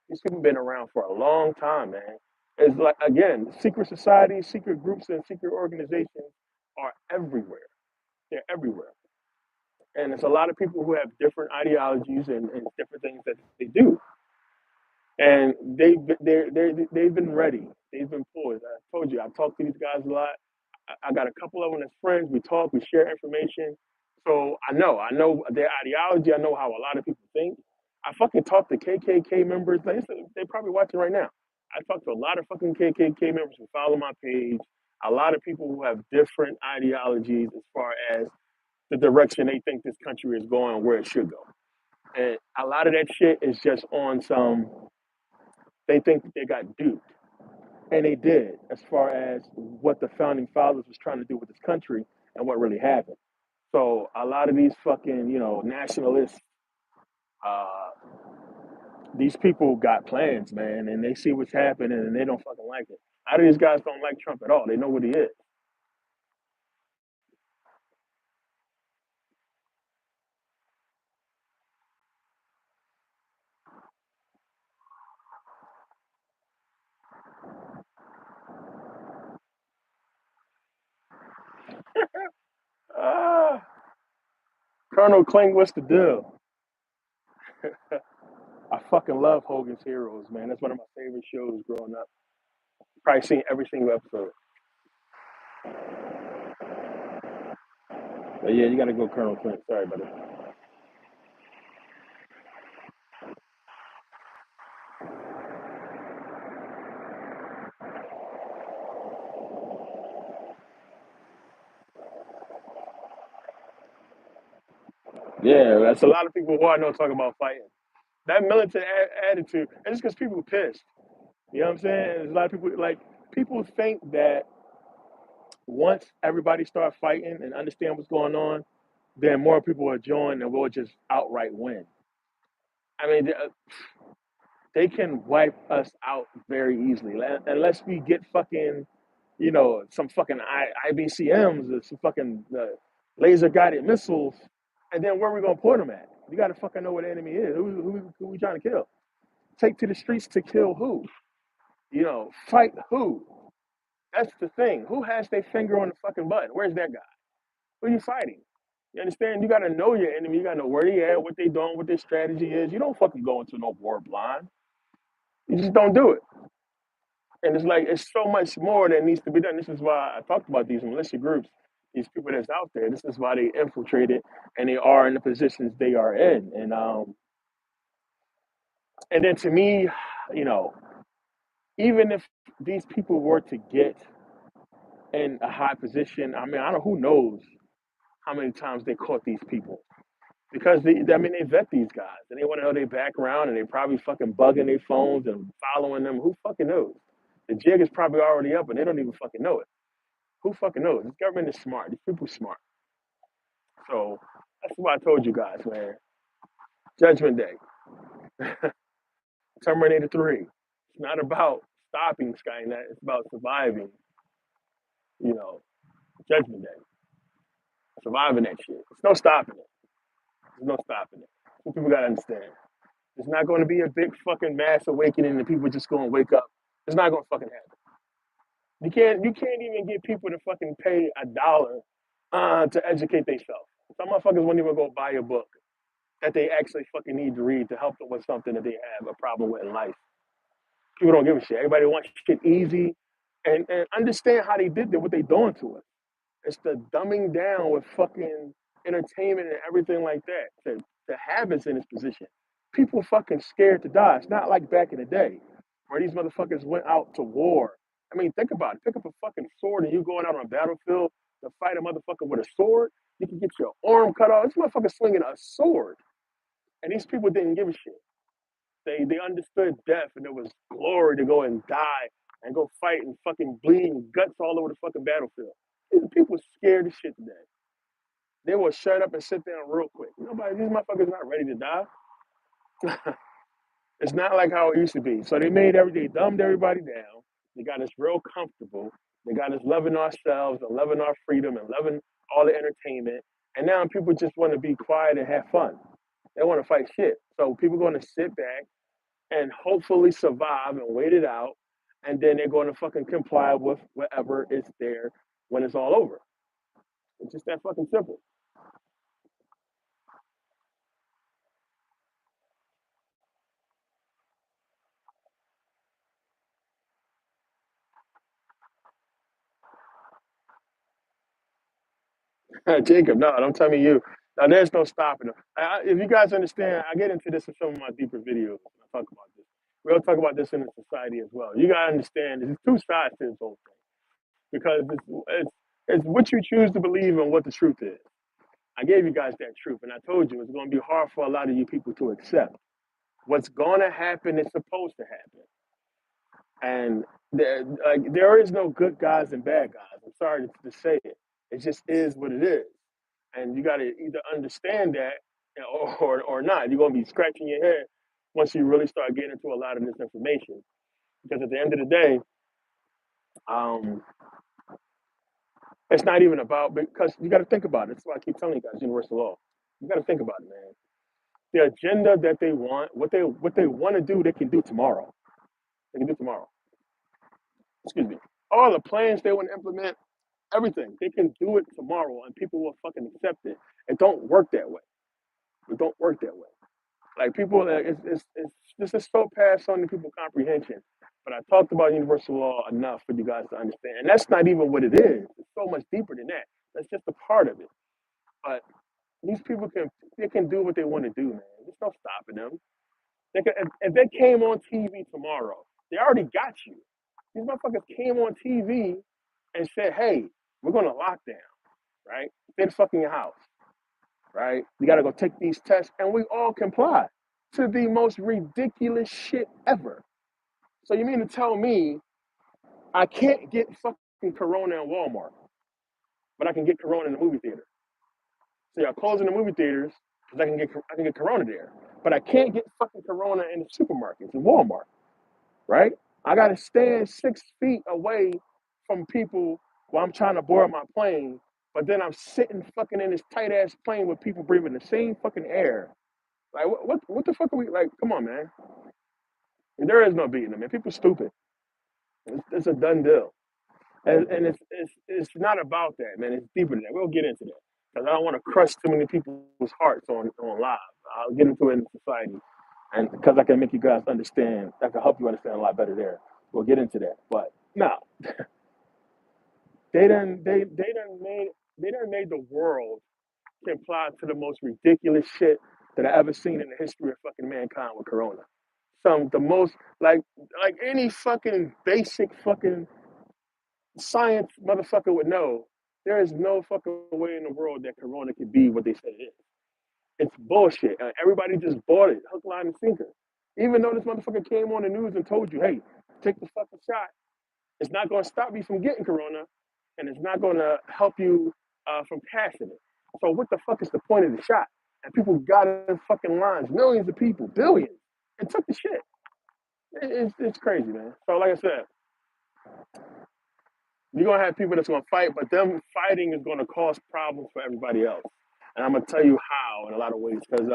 These people have been around for a long time, man. It's like again, secret societies, secret groups, and secret organizations are everywhere. They're everywhere, and it's a lot of people who have different ideologies and different things that they do. And they've been ready. They've been poised. I told you, I talk to these guys a lot. I got a couple of them as friends. We talk, we share information. So I know their ideology. I know how a lot of people think. I fucking talk to KKK members. They're probably watching right now. I talk to a lot of fucking KKK members who follow my page. A lot of people who have different ideologies as far as the direction they think this country is going, where it should go. And a lot of that shit is just on some. They think they got duped, and they did, as far as what the founding fathers was trying to do with this country and what really happened. So a lot of these fucking, nationalists, uh, these people got plans, man, and they see what's happening and they don't fucking like it. A lot of these guys don't like Trump at all. They know what he is. Ah, Colonel Kling, what's the deal? I fucking love Hogan's Heroes, man. That's one of my favorite shows growing up. Probably seen every single episode. But yeah, you got to go Colonel Flint. Sorry, buddy. Yeah, that's a lot of people who I know talk about fighting. That militant attitude, and it's because people are pissed. You know what I'm saying? There's a lot of people people think that once everybody start fighting and understand what's going on, then more people will join and we'll just outright win. I mean, they can wipe us out very easily unless we get fucking, some fucking IBCMs or some fucking laser guided missiles. And then where are we gonna put them at? You got to fucking know what the enemy is. Who we trying to kill? Take to the streets to kill who? Fight who? That's the thing. Who has their finger on the fucking button? Where's that guy? Who are you fighting? You understand? You got to know your enemy. You got to know where they at, what they doing, what their strategy is. You don't fucking go into no war blind. You just don't do it. And it's like it's so much more that needs to be done. This is why I talked about these militia groups, these people that's out there. This is why they infiltrated and they are in the positions they are in. And then to me, you know, even if these people were to get in a high position, I mean, I don't who knows how many times they caught these people. Because they vet these guys and they want to know their background and they probably fucking bugging their phones and following them. Who fucking knows? The jig is probably already up and they don't even fucking know it. Who fucking knows? This government is smart. These people are smart. So that's why I told you guys, man. Judgment Day, Terminator 3. It's not about stopping Skynet. It's about surviving, you know, Judgment Day. Surviving that shit. There's no stopping it. There's no stopping it. What people gotta understand. It's not going to be a big fucking mass awakening and people just going to wake up. It's not going to fucking happen. You can't even get people to fucking pay $1 to educate themselves. Some motherfuckers won't even go buy a book that they actually fucking need to read to help them with something that they have a problem with in life. People don't give a shit. Everybody wants shit easy and understand how they did that, what they doing to us. It's the dumbing down with fucking entertainment and everything like that to have us in this position. People fucking scared to die. It's not like back in the day where these motherfuckers went out to war. I mean, think about it. Pick up a fucking sword and you going out on a battlefield to fight a motherfucker with a sword. You can get your arm cut off. This motherfucker swinging a sword. And these people didn't give a shit. They understood death and it was glory to go and die and go fight and fucking bleed and guts all over the fucking battlefield. These people scared as shit today. They will shut up and sit down real quick. These motherfuckers not ready to die. It's not like how it used to be. So they dumbed everybody down. They got us real comfortable. They got us loving ourselves and loving our freedom and loving all the entertainment. And now people just want to be quiet and have fun. They want to fight shit. So people are going to sit back and hopefully survive and wait it out. And then they're going to fucking comply with whatever is there when it's all over. It's just that fucking simple. Jacob, no, don't tell me you. Now, there's no stopping them. If you guys understand, I get into this in some of my deeper videos. I talk about this. We'll talk about this in the society as well. You gotta understand, there's two sides to this whole thing because it's what you choose to believe and what the truth is. I gave you guys that truth, and I told you it's going to be hard for a lot of you people to accept. What's going to happen is supposed to happen, and there is no good guys and bad guys. I'm sorry to say it. It just is what it is. And you got to either understand that or not. You're going to be scratching your head once you really start getting into a lot of this information. Because at the end of the day, um, it's not even about because you got to think about it. That's why I keep telling you guys, universal law. You got to think about it, man. The agenda that they want, what they want to do, they can do tomorrow. They can do tomorrow. Excuse me. All the plans they want to implement, everything they can do it tomorrow, and people will fucking accept it. It don't work that way. It don't work that way. Like people, this is so past on the people comprehension. But I talked about universal law enough for you guys to understand, and that's not even what it is. It's so much deeper than that. That's just a part of it. But these people can do what they want to do, man. There's no stopping them. If they came on TV tomorrow, they already got you. These motherfuckers came on TV and said, "Hey, we're going to lock down, right? Stay the fuck in your house, right? You got to go take these tests," and we all comply to the most ridiculous shit ever. So you mean to tell me I can't get fucking Corona in Walmart, but I can get Corona in the movie theater? So y'all closing the movie theaters because I can get Corona there, but I can't get fucking Corona in the supermarkets in Walmart, right? I gotta stand 6 feet away from people while I'm trying to board my plane, but then I'm sitting fucking in this tight ass plane with people breathing the same fucking air. Like what the fuck are we like? Come on, man. There is no beating them, man. People stupid. It's a done deal. And it's not about that, man. It's deeper than that. We'll get into that because I don't want to crush too many people's hearts on live. I'll get into it in society, and because I can make you guys understand, I can help you understand a lot better there. We'll get into that. But no, they done made the world comply to the most ridiculous shit that I ever seen in the history of fucking mankind with Corona. Some the most like any fucking basic fucking science motherfucker would know there is no fucking way in the world that Corona could be what they say it is. It's bullshit. Everybody just bought it, hook, line, and sinker. Even though this motherfucker came on the news and told you, hey, take the fucking shot, it's not going to stop you from getting Corona, and it's not going to help you from passing it. So what the fuck is the point of the shot? And people got in fucking lines, millions of people, billions, and took the shit. It's crazy, man. So like I said, you're gonna have people that's gonna fight, but them fighting is gonna cause problems for everybody else. And I'm gonna tell you how in a lot of ways, because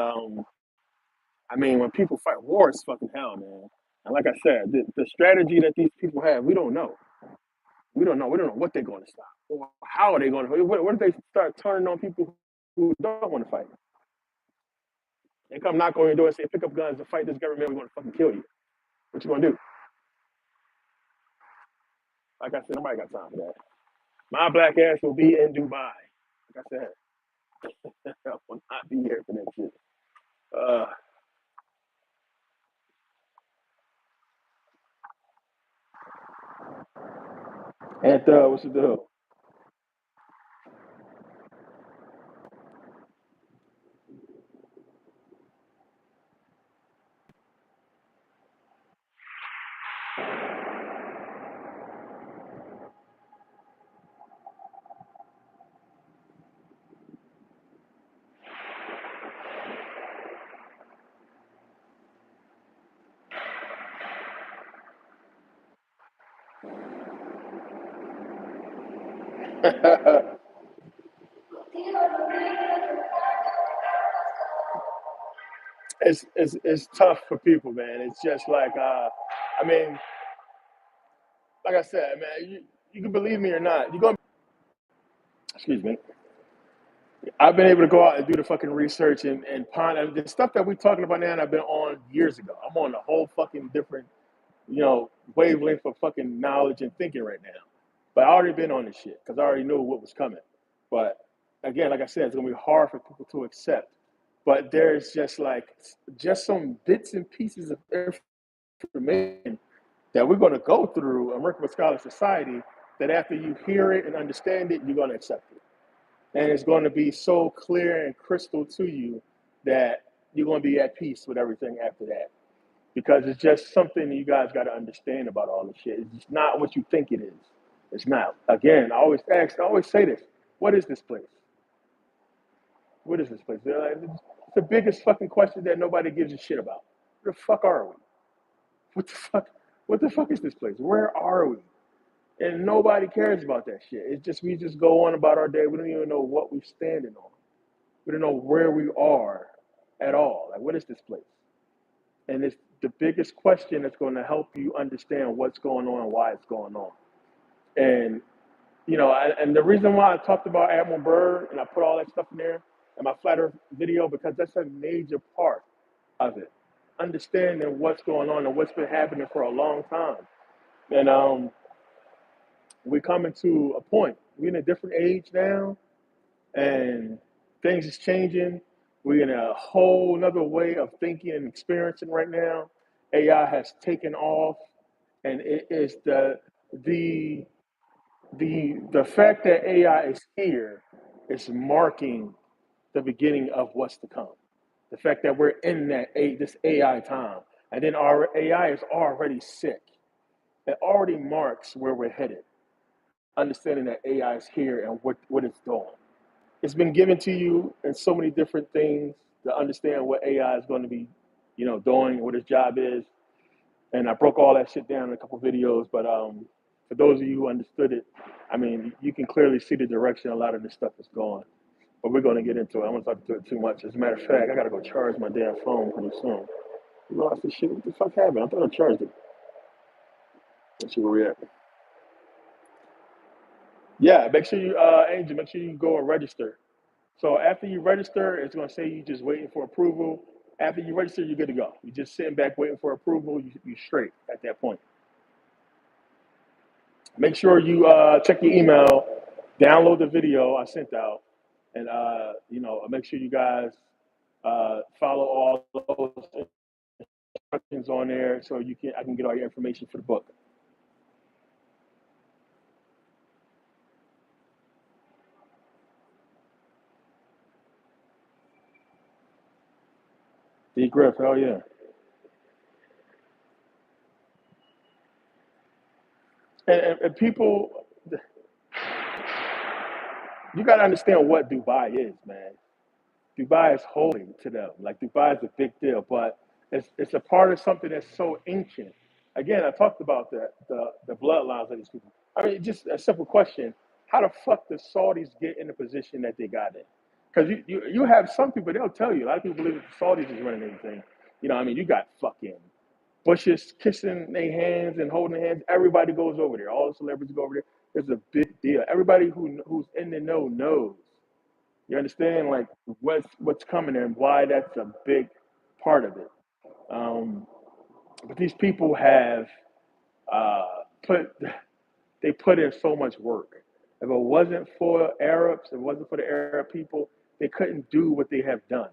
I mean, when people fight, war is fucking hell, man. And like I said, the strategy that these people have, we don't know. We don't know. We don't know what they're going to stop or how are they going to. What if they start turning on people who don't want to fight? They come knock on your door and say, "Pick up guns and fight this government. We're going to fucking kill you." What you gonna do? Like I said, nobody got time for that. My black ass will be in Dubai. Like I said, I will not be here for that shit. Uh, and what's the deal? It's tough for people, man. It's just like I mean, like I said, man, you can believe me or not. You go, excuse me. I've been able to go out and do the fucking research and ponder the stuff that we're talking about now. And I've been on years ago. I'm on a whole fucking different, wavelength of fucking knowledge and thinking right now. But I already been on this shit because I already knew what was coming. But again, like I said, it's gonna be hard for people to accept. But there's just some bits and pieces of information that we're going to go through a Merkabah Scholar Society that after you hear it and understand it, you're going to accept it. And it's going to be so clear and crystal to you that you're going to be at peace with everything after that. Because it's just something you guys got to understand about all this shit. It's not what you think it is. It's not. Again, I always say this. What is this place? What is this place? It's the biggest fucking question that nobody gives a shit about. Where the fuck are we? What the fuck? What the fuck is this place? Where are we? And nobody cares about that shit. It's just we just go on about our day. We don't even know what we're standing on. We don't know where we are at all. Like, what is this place? And it's the biggest question that's going to help you understand what's going on and why it's going on. And and the reason why I talked about Admiral Byrd and I put all that stuff in there in my flat Earth video because that's a major part of it. Understanding what's going on and what's been happening for a long time. And we're coming to a point. We're in a different age now, and things is changing. We're in a whole another way of thinking and experiencing right now. AI has taken off, and it is the the fact that AI is here is marking the beginning of what's to come. The fact that we're in this AI time, and then our AI is already sick. It already marks where we're headed. Understanding that AI is here and what it's doing. it's been given to you in so many different things to understand what AI is going to be, doing, what its job is. And I broke all that shit down in a couple videos. But for those of you who understood it, I mean, you can clearly see the direction a lot of this stuff is going. But we're going to get into it. I won't talk to it too much. As a matter of fact, I got to go charge my damn phone pretty soon. You lost this shit. What the fuck happened? I thought I charged it. Let's see where we at. Yeah, make sure you, Angel, make sure you go and register. So after you register, it's going to say you just waiting for approval. After you register, you're good to go. You're just sitting back waiting for approval. You're straight at that point. Make sure you check your email, download the video I sent out, and make sure you guys follow all those instructions on there so I can get all your information for the book. D Griff, hell yeah. And people, you got to understand what Dubai is, man. Dubai is holy to them. Like Dubai is a big deal, but it's a part of something that's so ancient. Again, I talked about the bloodlines of these people. I mean, just a simple question: how the fuck did Saudis get in the position that they got in? Because you have some people, they'll tell you. A lot of people believe that the Saudis is running everything. I mean, you got fucking Bushes kissing their hands and holding their hands. Everybody goes over there. All the celebrities go over there. It's a big deal. Everybody who's in the know knows. You understand, like what's coming and why that's a big part of it. Um, but these people have uh, put they put in so much work. If it wasn't for Arabs, if it wasn't for the Arab people, they couldn't do what they have done.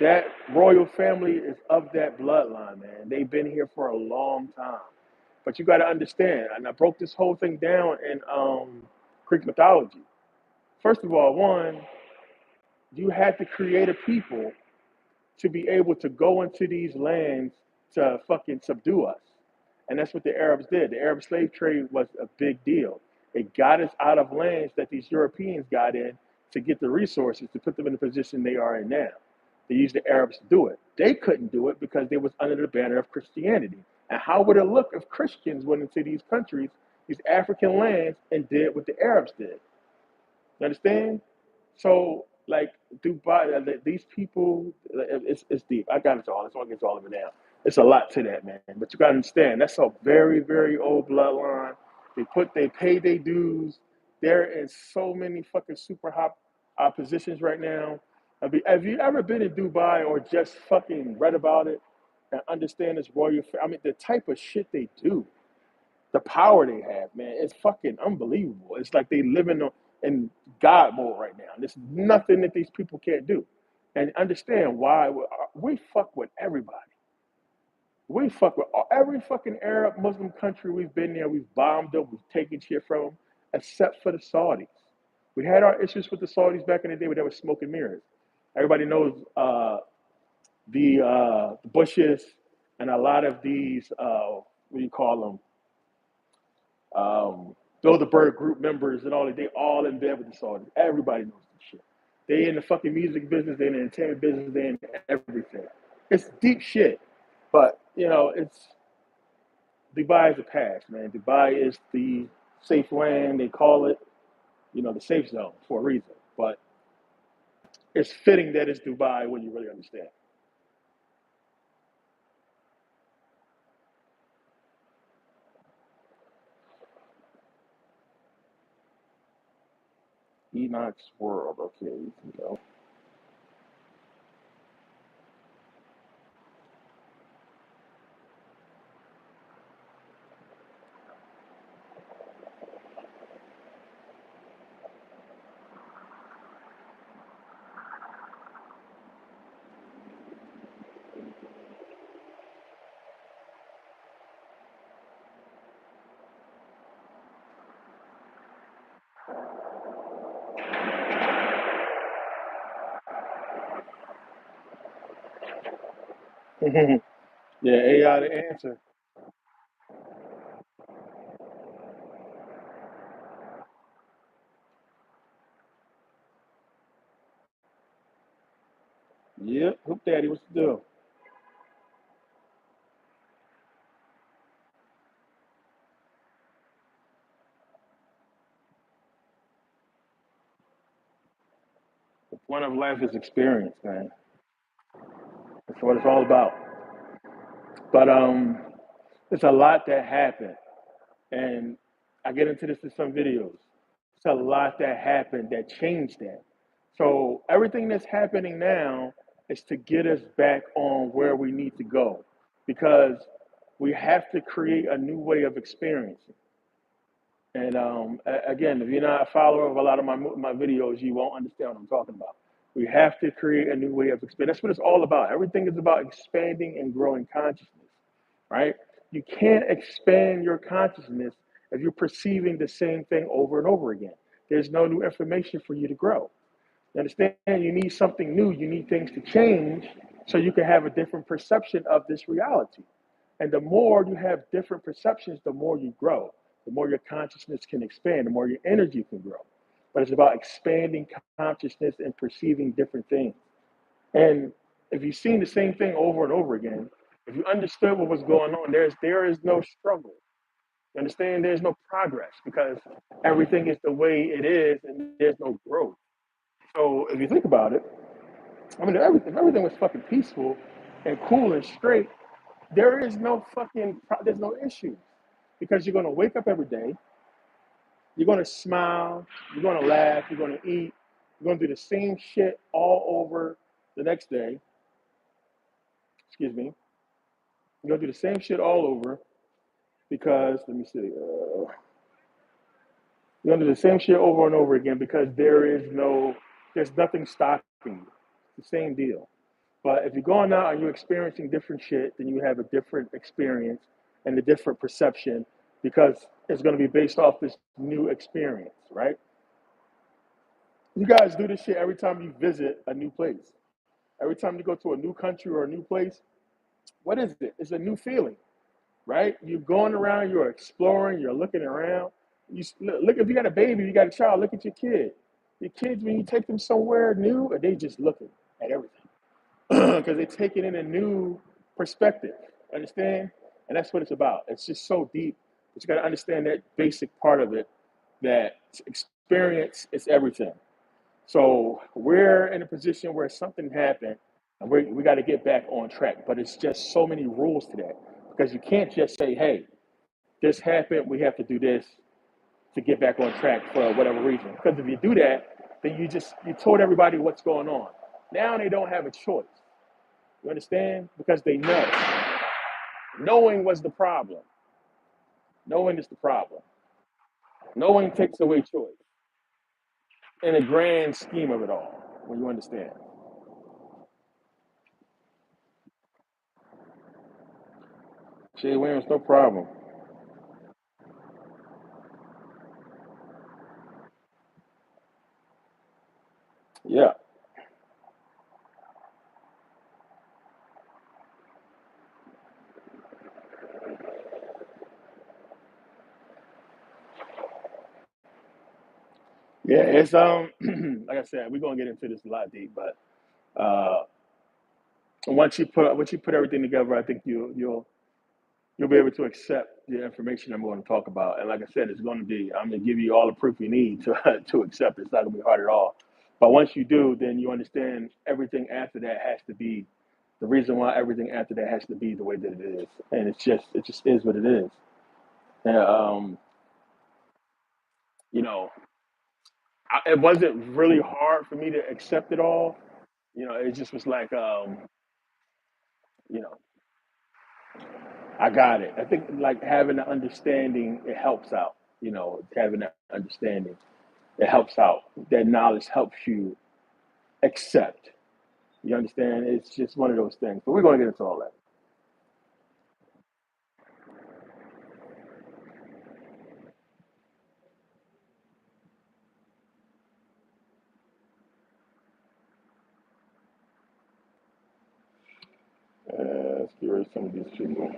That royal family is of that bloodline, man. They've been here for a long time. But you got to understand, and I broke this whole thing down in Greek mythology. First of all, one, you had to create a people to be able to go into these lands to fucking subdue us. And that's what the Arabs did. The Arab slave trade was a big deal. It got us out of lands that these Europeans got in to get the resources to put them in the position they are in now. They used the Arabs to do it. They couldn't do it because they was under the banner of Christianity. And how would it look if Christians went into these countries, these African lands, and did what the Arabs did? You understand? So, like Dubai, these people, it's deep. I got it all. It's all gets all of it now. It's a lot to that, man. But you got to understand, that's a very, very old bloodline. They pay their dues. They're in so many fucking super hot positions right now. Have you ever been in Dubai or just fucking read about it and understand this royal? I mean, the type of shit they do, the power they have, man, it's fucking unbelievable. It's like they live in God mode right now. There's nothing that these people can't do. And understand why we fuck with everybody. We fuck with every fucking Arab Muslim country we've been there. We've bombed them. We've taken shit from them, except for the Saudis. We had our issues with the Saudis back in the day, where they were smoke and mirrors. Everybody knows the Bushes and a lot of these what do you call them? Bilderberg group members and all that, they all in bed with the Saudis. Everybody knows this shit. They in the fucking music business, they in the entertainment business, they in everything. It's deep shit. But, it's Dubai is the past, man. Dubai is the safe land. They call it, the safe zone for a reason. But it's fitting that it's Dubai when you really understand. Enoch's world. Okay, you can go. Yeah, AI the answer. Yep. Hoop Daddy, what's the deal? The point of life is experience, man. That's what it's all about. But it's a lot that happened, and I get into this in some videos. It's a lot that happened that changed that. So everything that's happening now is to get us back on where we need to go, because we have to create a new way of experiencing. And again, if you're not a follower of a lot of my videos, you won't understand what I'm talking about. We have to create a new way of experience. That's what it's all about. Everything is about expanding and growing consciousness, right? You can't expand your consciousness if you're perceiving the same thing over and over again. There's no new information for you to grow. You understand? You need something new. You need things to change so you can have a different perception of this reality. And the more you have different perceptions, the more you grow, the more your consciousness can expand, the more your energy can grow. But it's about expanding consciousness and perceiving different things. And if you've seen the same thing over and over again, if you understood what was going on, there is no struggle. You understand? There's no progress because everything is the way it is, and there's no growth. So if you think about it, I mean, if everything was fucking peaceful and cool and straight, there is no there's no issue, because you're gonna wake up every day, you're gonna smile, you're gonna laugh, you're gonna eat, you're gonna do the same shit all over the next day. Excuse me. You're gonna do the same shit all over because let me see. You're gonna do the same shit over and over again because there's nothing stopping you. It's the same deal. But if you're going out and you're experiencing different shit, then you have a different experience and a different perception, because it's going to be based off this new experience, right? You guys do this shit every time you visit a new place. Every time you go to a new country or a new place, what is it? It's a new feeling, right? You're going around, you're exploring, you're looking around. Look, if you got a baby, you got a child, look at your kid. Your kids, when you take them somewhere new, they just looking at everything because they're taking in a new perspective. Understand? And that's what it's about. It's just so deep, but you got to understand that basic part of it, that experience is everything. So we're in a position where something happened, and we got to get back on track. But it's just so many rules to that, because you can't just say, "Hey, this happened. We have to do this to get back on track for whatever reason." Because if you do that, then you told everybody what's going on. Now they don't have a choice. You understand? Because they know. Knowing was the problem. Knowing is the problem. Knowing takes away choice in a grand scheme of it all, when you understand. Jay Williams, no problem. Yeah. Yeah, it's like I said, we're gonna get into this a lot deep, but uh once you put everything together, I think you'll be able to accept the information I'm going to talk about. And like I said, I'm going to give you all the proof you need to to accept it. It's not going to be hard at all. But once you do, then you understand everything after that has to be the reason why everything after that has to be the way that it is. And it just is what it is. And, you know, it wasn't really hard for me to accept it all. It just was like, you know, I got it. I think like having an understanding, it helps out. Having that understanding, it helps out. That knowledge helps you accept. You understand? It's just one of those things. But we're going to get into all that. Let's get rid of some of these people.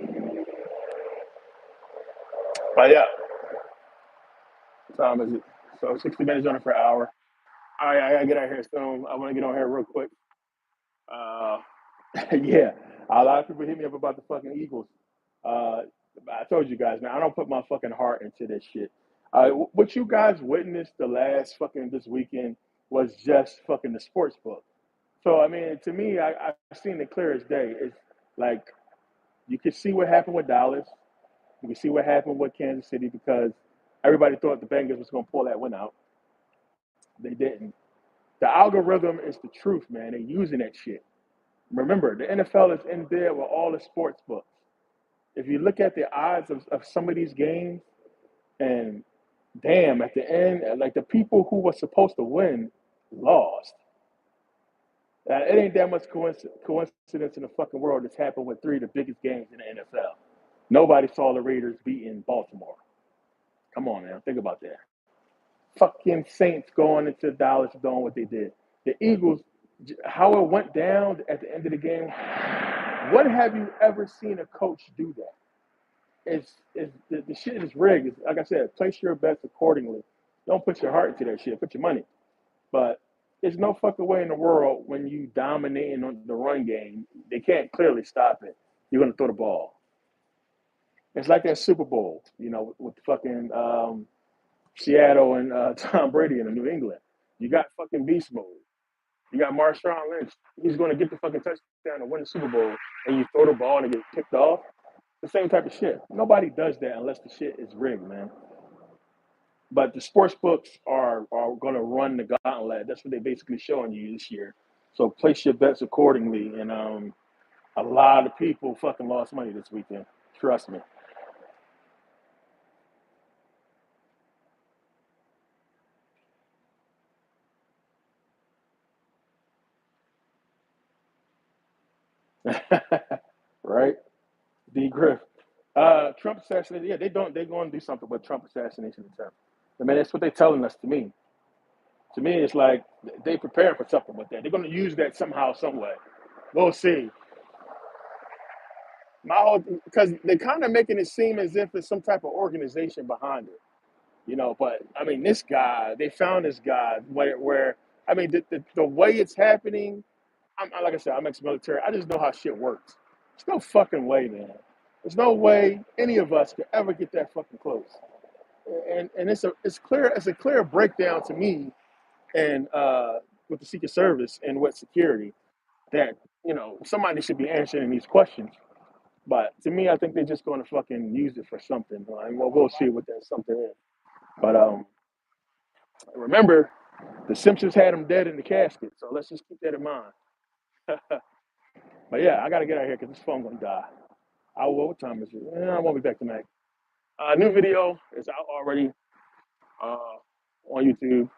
But yeah, what time is it? So 60 minutes on it for an hour. All right, I got to get out here soon. I want to get on here real quick. Uh, yeah, a lot of people hit me up about the fucking Eagles. Uh, I told you guys, man, I don't put my fucking heart into this shit. What you guys witnessed the last fucking this weekend was just fucking the sports book. So I mean, to me, I've seen it clear as day. It's like you can see what happened with Dallas. You can see what happened with Kansas City because everybody thought the Bengals was gonna pull that win out. They didn't. The algorithm is the truth, man. They're using that shit. Remember, the NFL is in there with all the sports books. If you look at the odds of some of these games, and damn, at the end, like the people who were supposed to win lost. It ain't that much coincidence in the fucking world that's happened with three of the biggest games in the NFL. Nobody saw the Raiders beating Baltimore. Come on, man. Think about that. Fucking Saints going into Dallas doing what they did. The Eagles, how it went down at the end of the game. What have you ever seen a coach do that? It's the shit is rigged. It's, like I said, place your bets accordingly. Don't put your heart into that shit. Put your money. But there's no fucking way in the world when you dominating on the run game, they can't clearly stop it. You're gonna throw the ball. It's like that Super Bowl, with fucking Seattle and Tom Brady in New England. You got fucking beast mode. You got Marshawn Lynch. He's going to get the fucking touchdown to win the Super Bowl, and you throw the ball and it gets picked off. The same type of shit. Nobody does that unless the shit is rigged, man. But the sports books are going to run the gauntlet. That's what they're basically showing you this year. So place your bets accordingly. And a lot of people fucking lost money this weekend. Trust me. Right? D. Griff. Trump assassination. Yeah, they're going to do something with Trump assassination attempt. I mean, that's what they're telling us to me. To me, it's like they prepare for something with that. They're going to use that somehow, some way. We'll see. My whole because they're kind of making it seem as if there's some type of organization behind it, But I mean, this guy, they found this guy where I mean, the way it's happening. Like I said, I'm ex-military. I just know how shit works. There's no fucking way, man. There's no way any of us could ever get that fucking close. And it's a clear breakdown to me and with the Secret Service and with security that somebody should be answering these questions. But to me, I think they're just going to fucking use it for something. And we'll see what that something is. But remember, the Simpsons had him dead in the casket, so let's just keep that in mind. But yeah, I gotta get out of here because this phone gonna die. I will. What time is it? I won't be back tonight. New video is out already on YouTube.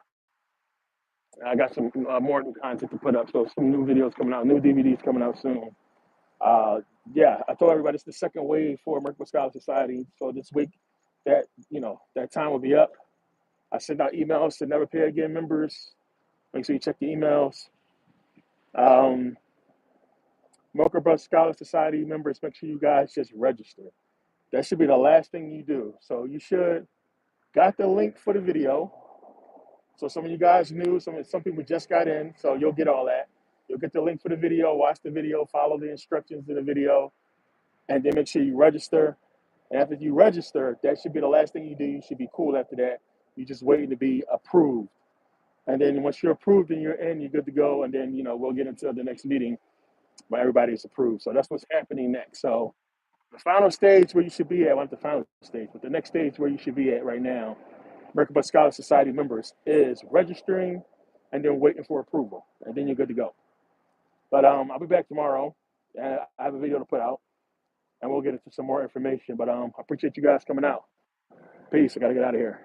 I got some more new content to put up, so some new videos coming out, new DVDs coming out soon. Uh, yeah, I told everybody it's the second wave for Merkabah Scholar Society. So this week, that time will be up. I send out emails to Never Pay Again members. Make sure you check your emails. Um, Merkabah Scholar Society members, make sure you guys just register. That should be the last thing you do. So you should got the link for the video. So some of you guys knew, some people just got in, so you'll get all that. You'll get the link for the video, watch the video, follow the instructions in the video, and then make sure you register. And after you register, that should be the last thing you do. You should be cool after that. You're just waiting to be approved. And then once you're approved and you're in, you're good to go. And then, we'll get into the next meeting where everybody is approved. So that's what's happening next. So the final stage where you should be at, well, not the final stage, but the next stage where you should be at right now, Merkabah Scholar Society members, is registering and then waiting for approval. And then you're good to go. But I'll be back tomorrow. And I have a video to put out. And we'll get into some more information. But I appreciate you guys coming out. Peace. I got to get out of here.